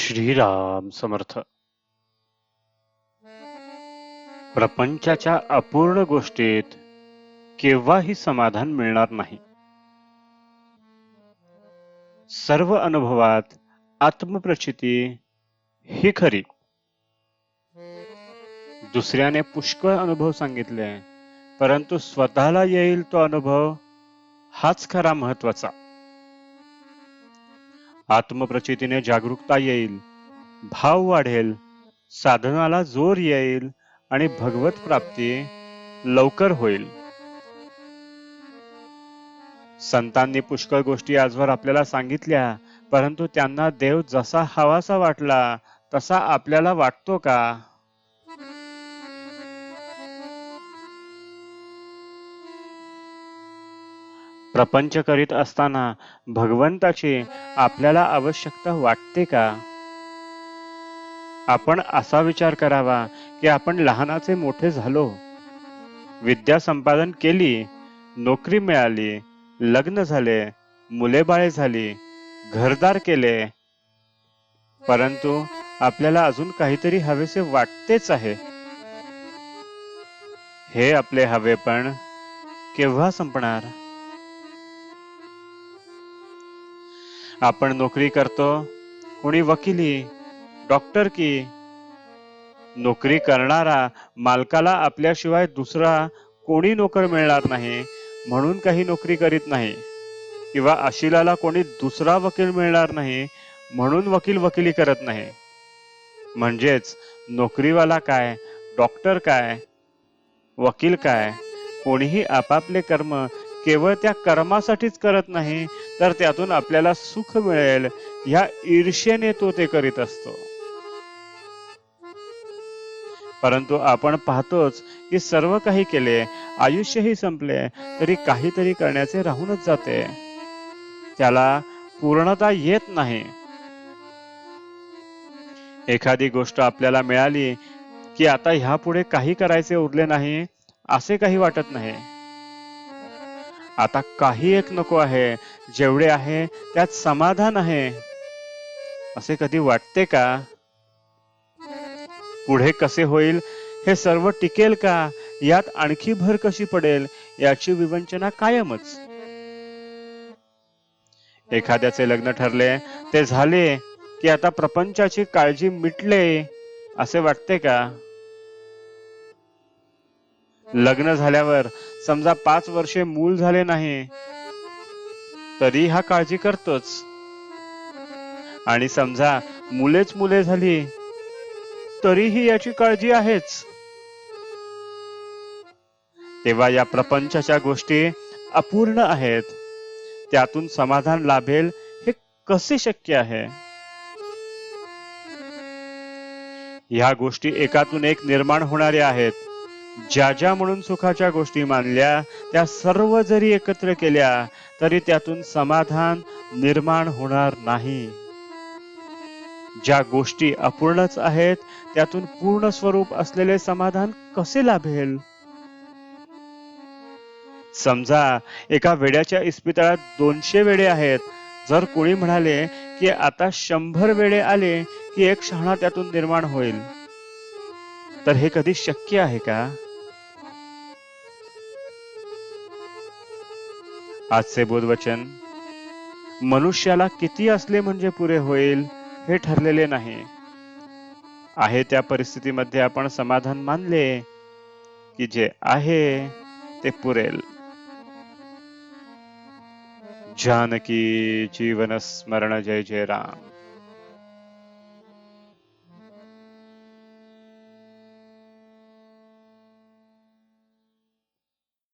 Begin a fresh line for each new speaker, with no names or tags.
श्रीराम समर्थ. प्रपंचाच्या अपूर्ण गोष्टीत केव्हाही समाधान मिळणार नाही. सर्व अनुभवात आत्मप्रचिती ही खरी. दुसऱ्याने पुष्कळ अनुभव सांगितले, परंतु स्वतःला येईल तो अनुभव हाच खरा महत्वाचा. आत्मप्रचितीने जागरूकता येईल, भाव वाढेल, साधनाला जोर येईल आणि भगवत प्राप्ती लवकर होईल. संतांनी पुष्कळ गोष्टी आजवर आपल्याला सांगितल्या, परंतु त्यांना देव जसा हवासा वाटला तसा आपल्याला वाटतो का? प्रपंच करीत असताना भगवंताची आपल्याला आवश्यकता वाटते का? आपण असा विचार करावा की आपण लहानाचे मोठे झालो, विद्या संपादन केली, नोकरी मिळाली, लग्न झाले, मुले बाळे झाली, घरदार केले, परंतु आपल्याला अजून काहीतरी हवेसे वाटतेच आहे. हे आपले हवेपण केव्हा संपणार? आपण नोकरी करतो, कोणी वकिली, डॉक्टरकी. नोकरी करणारा मालकाला आपल्याशिवाय दुसरा कोणी नोकर मिळणार नाही म्हणून काही नोकरी करीत नाही, किंवा अशिलाला कोणी दुसरा वकील मिळणार नाही म्हणून वकिली करत नाही. म्हणजेच नोकरीवाला काय, डॉक्टर काय, वकील काय, कोणीही आपापले कर्म केवळ त्या कर्मासाठीच करत नाही, तर त्यातून आपल्याला सुख मिळेल ह्या ईर्ष्येने तो ते करीत असतो. परंतु आपण पाहतोच की सर्व काही केले, आयुष्यही संपले, तरी काहीतरी करण्याचे राहूनच जाते. त्याला पूर्णता येत नाही. एखादी गोष्ट आपल्याला मिळाली की आता ह्यापुढे काही करायचे उरले नाही असे काही वाटत नाही. आता काही एक नको आहे, जेवढे आहे त्यात समाधान आहे असे कधी वाटते का? पुढे कसे होईल, हे सर्व टिकेल का, यात आणखी भर कशी पडेल याची विवंचना कायमच. एखाद्याचे लग्न ठरले, ते झाले की आता प्रपंचाची काळजी मिटले असे वाटते का? लग्न झाल्यावर समजा 5 वर्षे मूल झाले नाही तरी हा काळजी करतोच, आणि समजा मुले झाली तरीही याची काळजी आहेच. तेव्हा या प्रपंचाच्या गोष्टी अपूर्ण आहेत, त्यातून समाधान लाभेल हे कसे शक्य आहे? ह्या गोष्टी एकातून एक निर्माण होणाऱ्या आहेत. ज्या म्हणून सुखाच्या गोष्टी मानल्या, त्या सर्व जरी एकत्र केल्या तरी त्यातून समाधान निर्माण होणार नाही. ज्या गोष्टी अपूर्णच आहेत, त्यातून पूर्ण स्वरूप असलेले समाधान कसे लाभेल? समजा एका वेड्याच्या इस्पितळात 200 वेडे आहेत. जर कोणी म्हणाले की आता 100 वेडे आले की एक शहाणा त्यातून निर्माण होईल, तर हे कधी शक्य आहे का? आजचे बोधवचन: मनुष्याला किती असले म्हणजे पुरे होईल हे ठरलेले नाही. आहे त्या परिस्थितीमध्ये आपण समाधान मानले की जे आहे ते पुरेल. जानकी जीवन स्मरण. जय जय राम.